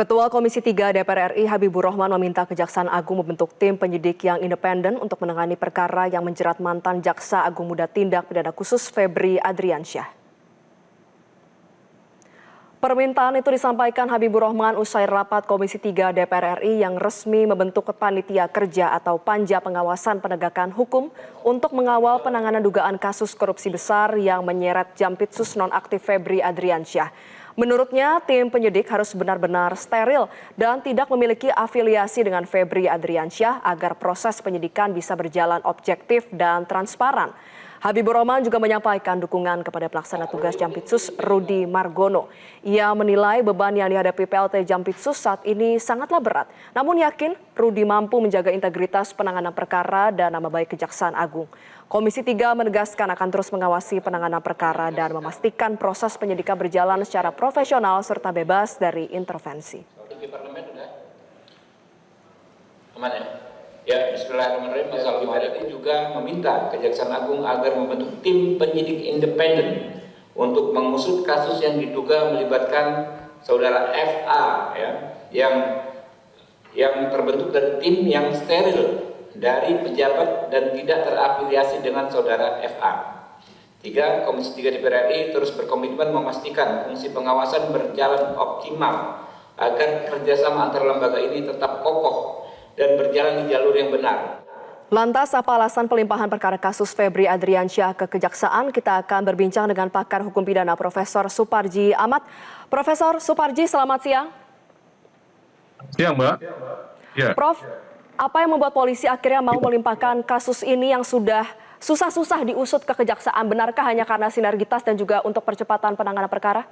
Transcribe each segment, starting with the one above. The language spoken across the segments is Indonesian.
Ketua Komisi 3 DPR RI Habibur Rahman meminta Kejaksaan Agung membentuk tim penyidik yang independen untuk menangani perkara yang menjerat mantan Jaksa Agung Muda Tindak Pidana Khusus Febri Adriansyah. Permintaan itu disampaikan Habibur Rahman usai rapat Komisi 3 DPR RI yang resmi membentuk Panitia Kerja atau Panja Pengawasan Penegakan Hukum untuk mengawal penanganan dugaan kasus korupsi besar yang menyeret Jampitsus nonaktif Febri Adriansyah. Menurutnya, tim penyidik harus benar-benar steril dan tidak memiliki afiliasi dengan Febri Adriansyah agar proses penyidikan bisa berjalan objektif dan transparan. Habibur Rahman juga menyampaikan dukungan kepada pelaksana tugas Jampitsus Rudy Margono. Ia menilai beban yang dihadapi PLT Jampitsus saat ini sangatlah berat. Namun yakin Rudy mampu menjaga integritas penanganan perkara dan nama baik Kejaksaan Agung. Komisi 3 menegaskan akan terus mengawasi penanganan perkara dan memastikan proses penyidikan berjalan secara profesional serta bebas dari intervensi. Ya, bismillahirrahmanirrahim. DPR RI juga meminta Kejaksaan Agung agar membentuk tim penyidik independen untuk mengusut kasus yang diduga melibatkan saudara FA, yang terbentuk dari tim yang steril dari pejabat dan tidak terafiliasi dengan saudara FA. 3. Komisi 3 DPR RI terus berkomitmen memastikan fungsi pengawasan berjalan optimal agar kerjasama antar lembaga ini tetap kokoh dan berjalan di jalur yang benar. Lantas apa alasan pelimpahan perkara kasus Febri Adriansyah ke Kejaksaan? Kita akan berbincang dengan pakar hukum pidana Profesor Suparji Ahmad. Profesor Suparji, selamat siang. Siang, Mbak. Ya. Prof, apa yang membuat polisi akhirnya mau melimpahkan kasus ini yang sudah susah-susah diusut ke Kejaksaan? Benarkah hanya karena sinergitas dan juga untuk percepatan penanganan perkara?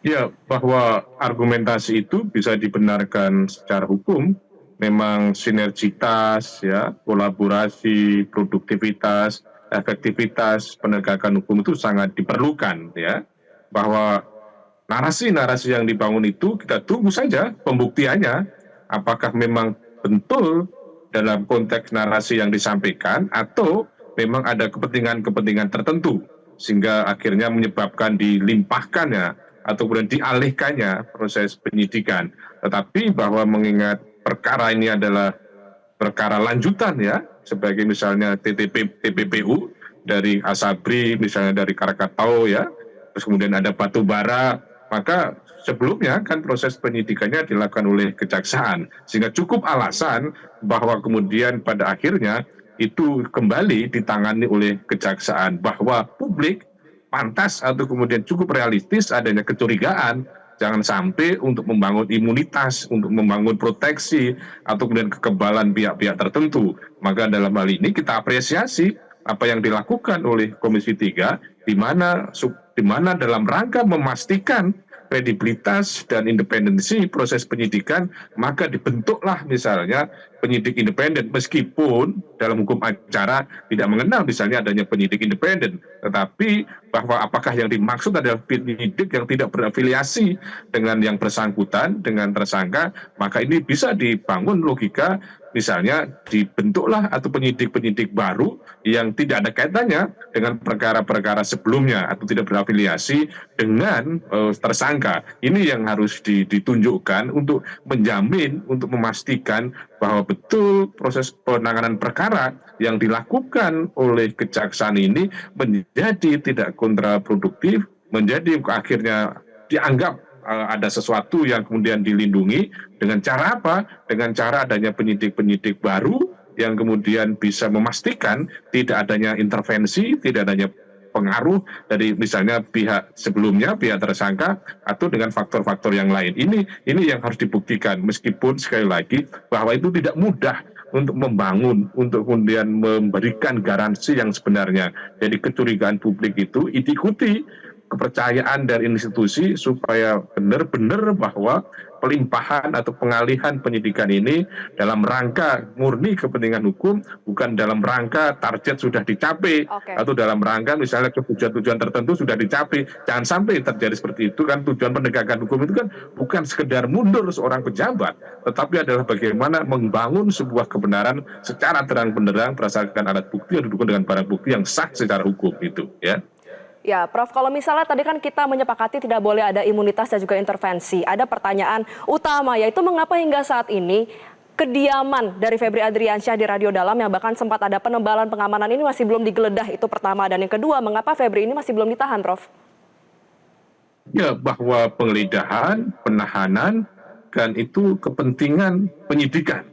Ya, bahwa argumentasi itu bisa dibenarkan secara hukum, memang sinergitas, ya, kolaborasi, produktivitas, efektivitas penegakan hukum itu sangat diperlukan, ya. Bahwa narasi-narasi yang dibangun itu kita tunggu saja pembuktiannya, apakah memang betul dalam konteks narasi yang disampaikan atau memang ada kepentingan-kepentingan tertentu sehingga akhirnya menyebabkan dilimpahkannya atau kemudian dialihkannya proses penyidikan. Tetapi bahwa mengingat perkara ini adalah perkara lanjutan, ya, sebagai misalnya TPPU dari Asabri, misalnya dari Krakatau, ya, terus kemudian ada Batubara, maka sebelumnya kan proses penyidikannya dilakukan oleh Kejaksaan, sehingga cukup alasan bahwa kemudian pada akhirnya itu kembali ditangani oleh Kejaksaan, bahwa publik pantas atau kemudian cukup realistis adanya kecurigaan, jangan sampai untuk membangun imunitas, untuk membangun proteksi, atau kemudian kekebalan pihak-pihak tertentu. Maka dalam hal ini kita apresiasi apa yang dilakukan oleh Komisi 3, di mana dalam rangka memastikan kredibilitas dan independensi proses penyidikan, maka dibentuklah misalnya penyidik independen, meskipun dalam hukum acara tidak mengenal misalnya adanya penyidik independen, tetapi bahwa apakah yang dimaksud adalah penyidik yang tidak berafiliasi dengan yang bersangkutan, dengan tersangka, maka ini bisa dibangun logika, misalnya dibentuklah atau penyidik-penyidik baru yang tidak ada kaitannya dengan perkara-perkara sebelumnya atau tidak berafiliasi dengan tersangka. Ini yang harus ditunjukkan untuk menjamin, untuk memastikan bahwa betul proses penanganan perkara yang dilakukan oleh Kejaksaan ini menjadi tidak kontraproduktif, menjadi akhirnya dianggap ada sesuatu yang kemudian dilindungi dengan cara apa? Dengan cara adanya penyidik-penyidik baru yang kemudian bisa memastikan tidak adanya intervensi, tidak adanya pengaruh dari misalnya pihak sebelumnya, pihak tersangka, atau dengan faktor-faktor yang lain. Ini yang harus dibuktikan, meskipun sekali lagi bahwa itu tidak mudah untuk membangun, untuk kemudian memberikan garansi yang sebenarnya. Jadi kecurigaan publik itu diikuti kepercayaan dari institusi supaya benar-benar bahwa pelimpahan atau pengalihan penyidikan ini dalam rangka murni kepentingan hukum, bukan dalam rangka target sudah dicapai, atau dalam rangka misalnya tujuan-tujuan tertentu sudah dicapai. Jangan sampai terjadi seperti itu, kan tujuan penegakan hukum itu kan bukan sekedar mundur seorang pejabat, tetapi adalah bagaimana membangun sebuah kebenaran secara terang-benderang berdasarkan alat bukti yang didukung dengan barang bukti yang sah secara hukum itu, ya. Ya, Prof, kalau misalnya tadi kan kita menyepakati tidak boleh ada imunitas dan juga intervensi. Ada pertanyaan utama, yaitu mengapa hingga saat ini kediaman dari Febri Adriansyah di Radio Dalam yang bahkan sempat ada penebalan pengamanan ini masih belum digeledah, itu pertama. Dan yang kedua, mengapa Febri ini masih belum ditahan, Prof? Ya, bahwa penggeledahan, penahanan, kan itu kepentingan penyidikan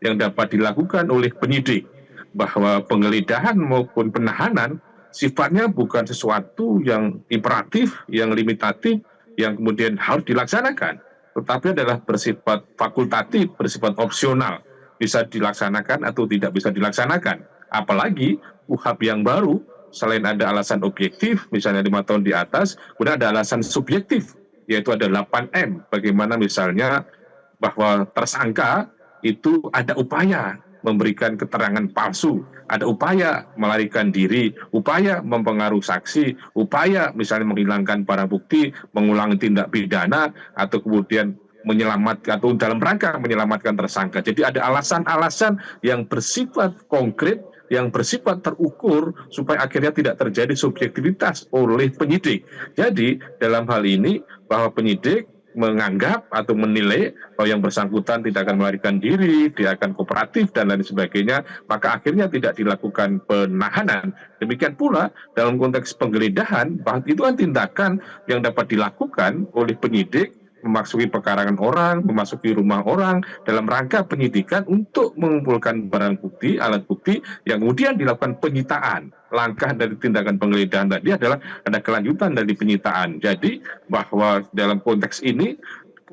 yang dapat dilakukan oleh penyidik. Bahwa penggeledahan maupun penahanan sifatnya bukan sesuatu yang imperatif, yang limitatif, yang kemudian harus dilaksanakan, tetapi adalah bersifat fakultatif, bersifat opsional, bisa dilaksanakan atau tidak bisa dilaksanakan. Apalagi UHAP yang baru, selain ada alasan objektif, misalnya 5 tahun di atas, kemudian ada alasan subjektif, yaitu ada 8M, bagaimana misalnya bahwa tersangka itu ada upaya memberikan keterangan palsu, ada upaya melarikan diri, upaya mempengaruhi saksi, upaya misalnya menghilangkan barang bukti, mengulangi tindak pidana, atau kemudian menyelamatkan atau dalam rangka menyelamatkan tersangka. Jadi ada alasan-alasan yang bersifat konkret, yang bersifat terukur supaya akhirnya tidak terjadi subjektivitas oleh penyidik. Jadi dalam hal ini bahwa penyidik menganggap atau menilai bahwa yang bersangkutan tidak akan melarikan diri, dia akan kooperatif dan lain sebagainya, maka akhirnya tidak dilakukan penahanan. Demikian pula dalam konteks penggeledahan, bahwa itu kan tindakan yang dapat dilakukan oleh penyidik, memasuki pekarangan orang, memasuki rumah orang dalam rangka penyidikan untuk mengumpulkan barang bukti, alat bukti yang kemudian dilakukan penyitaan. Langkah dari tindakan penggeledahan tadi adalah ada kelanjutan dari penyitaan. Jadi bahwa dalam konteks ini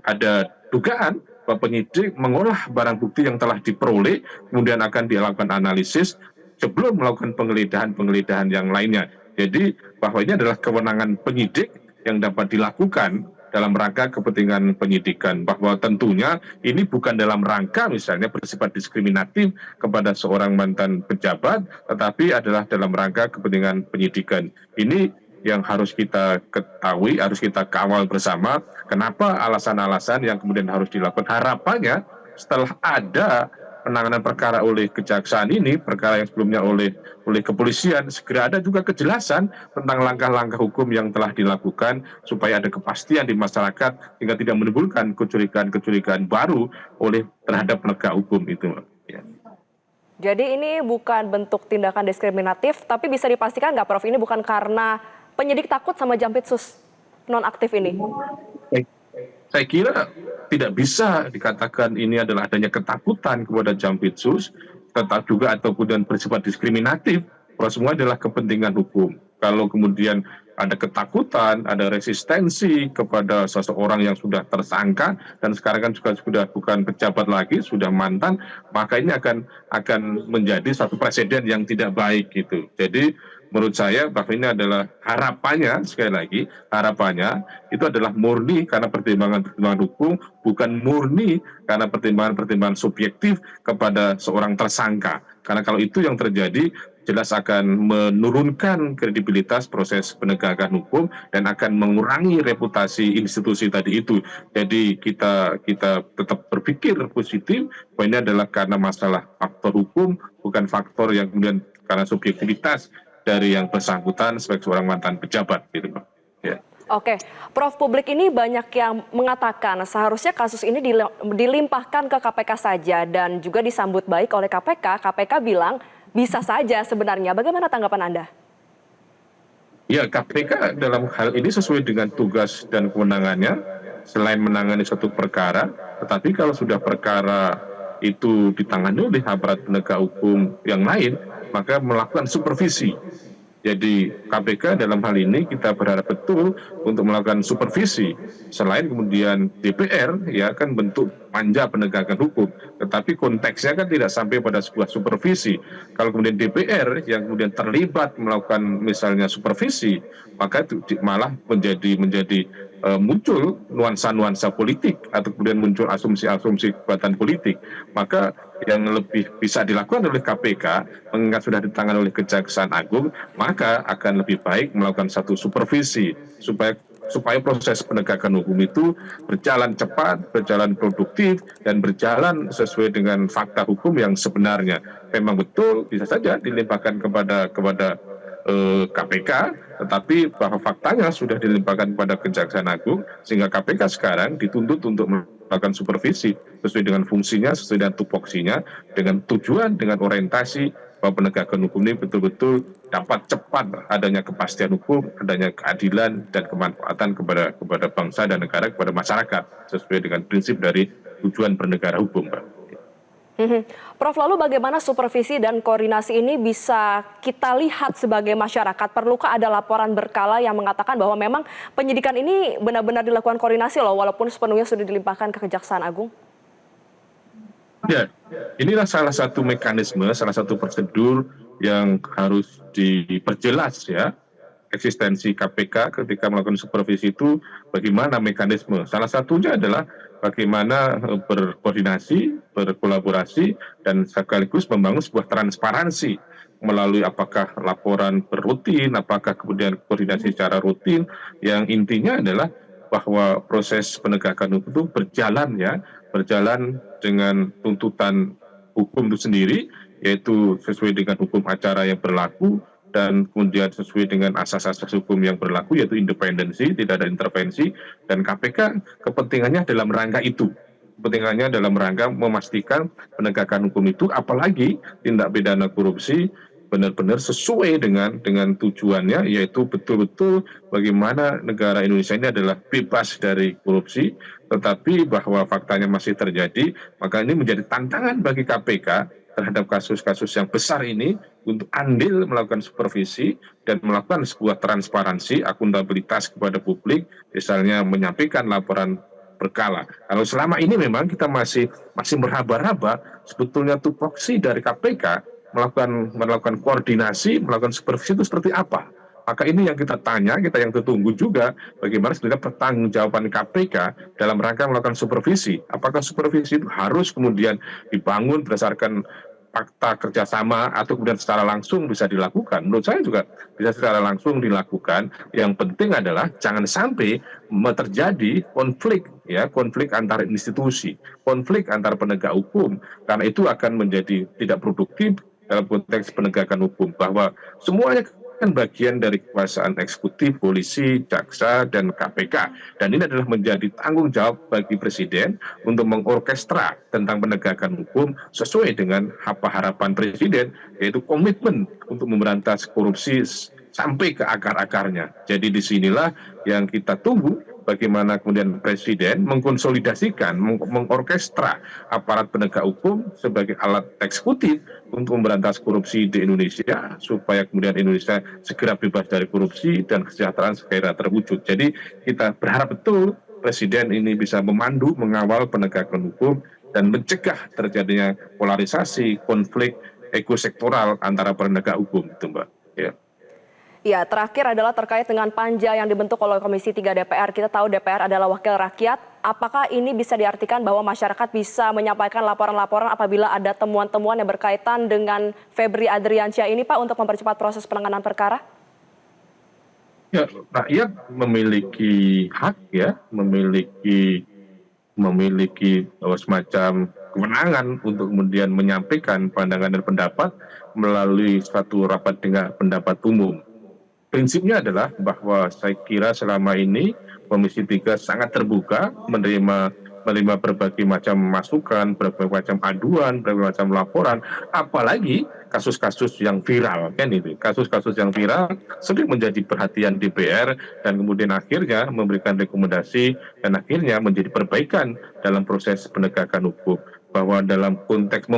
ada dugaan bahwa penyidik mengolah barang bukti yang telah diperoleh, kemudian akan dilakukan analisis sebelum melakukan penggeledahan yang lainnya. Jadi bahwa ini adalah kewenangan penyidik yang dapat dilakukan dalam rangka kepentingan penyidikan, bahwa tentunya ini bukan dalam rangka misalnya bersifat diskriminatif kepada seorang mantan pejabat, tetapi adalah dalam rangka kepentingan penyidikan. Ini yang harus kita ketahui, harus kita kawal bersama. Kenapa alasan-alasan yang kemudian harus dilakukan? Harapannya setelah ada penanganan perkara oleh kejaksaan ini, perkara yang sebelumnya oleh kepolisian, segera ada juga kejelasan tentang langkah-langkah hukum yang telah dilakukan supaya ada kepastian di masyarakat sehingga tidak menimbulkan kecurigaan-kecurigaan baru terhadap penegak hukum itu. Ya. Jadi ini bukan bentuk tindakan diskriminatif, tapi bisa dipastikan nggak, Prof, ini bukan karena penyidik takut sama Jampitsus nonaktif ini? Saya kira tidak bisa dikatakan ini adalah adanya ketakutan kepada Jampitsus, tetap juga atau kemudian bersifat diskriminatif. Kalau semua adalah kepentingan hukum. Kalau kemudian ada ketakutan, ada resistensi kepada seseorang yang sudah tersangka dan sekarang kan juga sudah bukan pejabat lagi, sudah mantan, maka ini akan menjadi satu presiden yang tidak baik gitu. Jadi menurut saya bahwa ini adalah harapannya, sekali lagi harapannya itu adalah murni karena pertimbangan-pertimbangan hukum, bukan murni karena pertimbangan-pertimbangan subjektif kepada seorang tersangka. Karena kalau itu yang terjadi, jelas akan menurunkan kredibilitas proses penegakan hukum dan akan mengurangi reputasi institusi tadi itu. Jadi kita tetap berpikir positif bahwa ini adalah karena masalah faktor hukum, bukan faktor yang kemudian karena subjektivitas dari yang bersangkutan sebagai seorang mantan pejabat, gitu, Pak. Ya. Oke, Prof, publik ini banyak yang mengatakan seharusnya kasus ini dilimpahkan ke KPK saja dan juga disambut baik oleh KPK. KPK bilang bisa saja sebenarnya. Bagaimana tanggapan Anda? Ya, KPK dalam hal ini sesuai dengan tugas dan kewenangannya, selain menangani suatu perkara, tetapi kalau sudah perkara itu ditangani oleh aparat penegak hukum yang lain, maka melakukan supervisi. Jadi KPK dalam hal ini kita berharap betul untuk melakukan supervisi. Selain kemudian DPR ya kan bentuk panja penegakan hukum, tetapi konteksnya kan tidak sampai pada sebuah supervisi. Kalau kemudian DPR yang kemudian terlibat melakukan misalnya supervisi, maka itu malah menjadi muncul nuansa-nuansa politik atau kemudian muncul asumsi-asumsi kekuatan politik. Maka yang lebih bisa dilakukan oleh KPK, mengingat sudah ditangani oleh Kejaksaan Agung, maka akan lebih baik melakukan satu supervisi supaya proses penegakan hukum itu berjalan cepat, berjalan produktif, dan berjalan sesuai dengan fakta hukum yang sebenarnya. Memang betul bisa saja dilimpahkan kepada KPK, tetapi bahwa faktanya sudah dilimpahkan kepada Kejaksaan Agung, sehingga KPK sekarang dituntut untuk melakukan supervisi sesuai dengan fungsinya, sesuai dengan tupoksinya, dengan tujuan, dengan orientasi bahwa penegakan hukum ini betul-betul dapat cepat adanya kepastian hukum, adanya keadilan dan kemanfaatan kepada bangsa dan negara, kepada masyarakat sesuai dengan prinsip dari tujuan bernegara hukum, Pak. Prof, lalu bagaimana supervisi dan koordinasi ini bisa kita lihat sebagai masyarakat? Perlukah ada laporan berkala yang mengatakan bahwa memang penyidikan ini benar-benar dilakukan koordinasi loh, walaupun sepenuhnya sudah dilimpahkan ke Kejaksaan Agung? Ya, inilah salah satu mekanisme, salah satu prosedur yang harus diperjelas ya, eksistensi KPK ketika melakukan supervisi itu bagaimana mekanisme. Salah satunya adalah bagaimana berkoordinasi, berkolaborasi, dan sekaligus membangun sebuah transparansi melalui apakah laporan berrutin, apakah kemudian koordinasi secara rutin, yang intinya adalah bahwa proses penegakan hukum itu berjalan dengan tuntutan hukum itu sendiri, yaitu sesuai dengan hukum acara yang berlaku, dan kemudian sesuai dengan asas-asas hukum yang berlaku, yaitu independensi, tidak ada intervensi, dan KPK kepentingannya dalam rangka itu. Kepentingannya dalam rangka memastikan penegakan hukum itu, apalagi tindak pidana korupsi, benar-benar sesuai dengan tujuannya, yaitu betul-betul bagaimana negara Indonesia ini adalah bebas dari korupsi, tetapi bahwa faktanya masih terjadi, maka ini menjadi tantangan bagi KPK terhadap kasus-kasus yang besar ini untuk andil melakukan supervisi dan melakukan sebuah transparansi, akuntabilitas kepada publik, misalnya menyampaikan laporan berkala. Kalau selama ini memang kita masih meraba-raba sebetulnya tupoksi dari KPK melakukan koordinasi, melakukan supervisi itu seperti apa. Maka ini yang kita tanya, kita yang tertunggu juga, bagaimana sebenarnya pertanggungjawaban KPK dalam rangka melakukan supervisi. Apakah supervisi itu harus kemudian dibangun berdasarkan fakta kerjasama atau kemudian secara langsung bisa dilakukan? Menurut saya juga bisa secara langsung dilakukan. Yang penting adalah jangan sampai terjadi konflik antar institusi, konflik antar penegak hukum, karena itu akan menjadi tidak produktif dalam konteks penegakan hukum, bahwa semuanya kan bagian dari kekuasaan eksekutif, polisi, jaksa, dan KPK. Dan ini adalah menjadi tanggung jawab bagi Presiden untuk mengorkestra tentang penegakan hukum sesuai dengan harapan Presiden, yaitu komitmen untuk memberantas korupsi sampai ke akar-akarnya. Jadi disinilah yang kita tunggu, bagaimana kemudian Presiden mengkonsolidasikan, mengorkestra aparat penegak hukum sebagai alat eksekutif untuk memberantas korupsi di Indonesia, supaya kemudian Indonesia segera bebas dari korupsi dan kesejahteraan segera terwujud. Jadi kita berharap betul Presiden ini bisa memandu, mengawal penegakan hukum dan mencegah terjadinya polarisasi, konflik ekosektoral antara penegak hukum, itu Mbak. Ya. Ya, terakhir adalah terkait dengan panja yang dibentuk oleh Komisi 3 DPR. Kita tahu DPR adalah wakil rakyat. Apakah ini bisa diartikan bahwa masyarakat bisa menyampaikan laporan-laporan apabila ada temuan-temuan yang berkaitan dengan Febri Adriansyah ini, Pak, untuk mempercepat proses penanganan perkara? Ya, rakyat memiliki hak ya, memiliki semacam kewenangan untuk kemudian menyampaikan pandangan dan pendapat melalui suatu rapat dengar pendapat umum. Prinsipnya adalah bahwa saya kira selama ini Komisi 3 sangat terbuka menerima berbagai macam masukan, berbagai macam aduan, berbagai macam laporan, apalagi kasus-kasus yang viral kan itu. Kasus-kasus yang viral sering menjadi perhatian DPR dan kemudian akhirnya memberikan rekomendasi dan akhirnya menjadi perbaikan dalam proses penegakan hukum, bahwa dalam konteks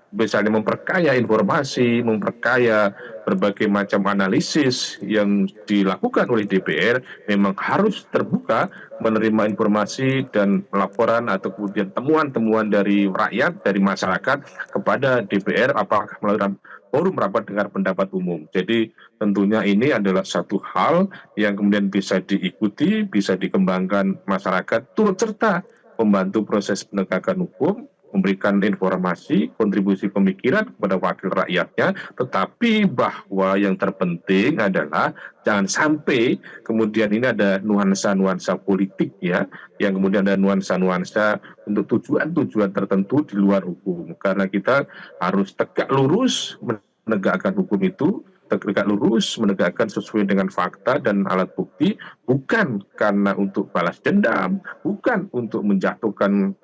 misalnya memperkaya informasi, memperkaya berbagai macam analisis yang dilakukan oleh DPR, memang harus terbuka menerima informasi dan laporan atau kemudian temuan-temuan dari rakyat, dari masyarakat kepada DPR, apakah melalui forum rapat dengar pendapat umum. Jadi tentunya ini adalah satu hal yang kemudian bisa diikuti, bisa dikembangkan masyarakat, turut serta membantu proses penegakan hukum, memberikan informasi, kontribusi pemikiran kepada wakil rakyatnya, tetapi bahwa yang terpenting adalah jangan sampai kemudian ini ada nuansa-nuansa politik ya, yang kemudian ada nuansa-nuansa untuk tujuan-tujuan tertentu di luar hukum. Karena kita harus tegak lurus menegakkan hukum itu tegak lurus, menegakkan sesuai dengan fakta dan alat bukti, bukan karena untuk balas dendam, bukan untuk menjatuhkan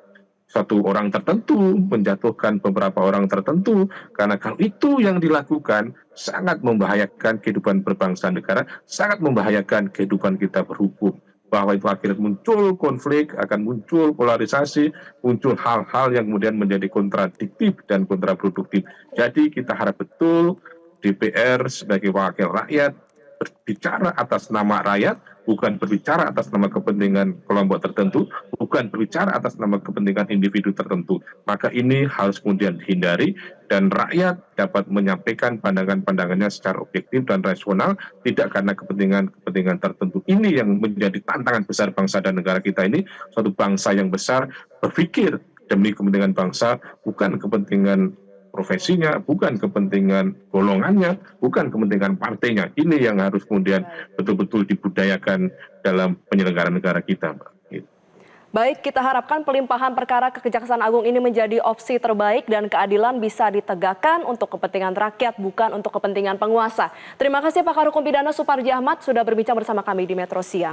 satu orang tertentu, menjatuhkan beberapa orang tertentu, karena kalau itu yang dilakukan sangat membahayakan kehidupan berbangsa negara, sangat membahayakan kehidupan kita berhukum. Bahwa itu akhirnya muncul konflik, akan muncul polarisasi, muncul hal-hal yang kemudian menjadi kontradiktif dan kontraproduktif. Jadi kita harap betul DPR sebagai wakil rakyat berbicara atas nama rakyat, bukan berbicara atas nama kepentingan kelompok tertentu, bukan berbicara atas nama kepentingan individu tertentu. Maka ini harus kemudian dihindari dan rakyat dapat menyampaikan pandangan-pandangannya secara objektif dan rasional, tidak karena kepentingan-kepentingan tertentu. Ini yang menjadi tantangan besar bangsa dan negara kita ini, suatu bangsa yang besar berpikir demi kepentingan bangsa, bukan kepentingan profesinya, bukan kepentingan golongannya, bukan kepentingan partainya. Ini yang harus kemudian betul-betul dibudayakan dalam penyelenggaraan negara kita, Mbak. Baik, kita harapkan pelimpahan perkara ke Kejaksaan Agung ini menjadi opsi terbaik dan keadilan bisa ditegakkan untuk kepentingan rakyat, bukan untuk kepentingan penguasa. Terima kasih Pakar Hukum Pidana Suparji Ahmad sudah berbincang bersama kami di Metro Siang.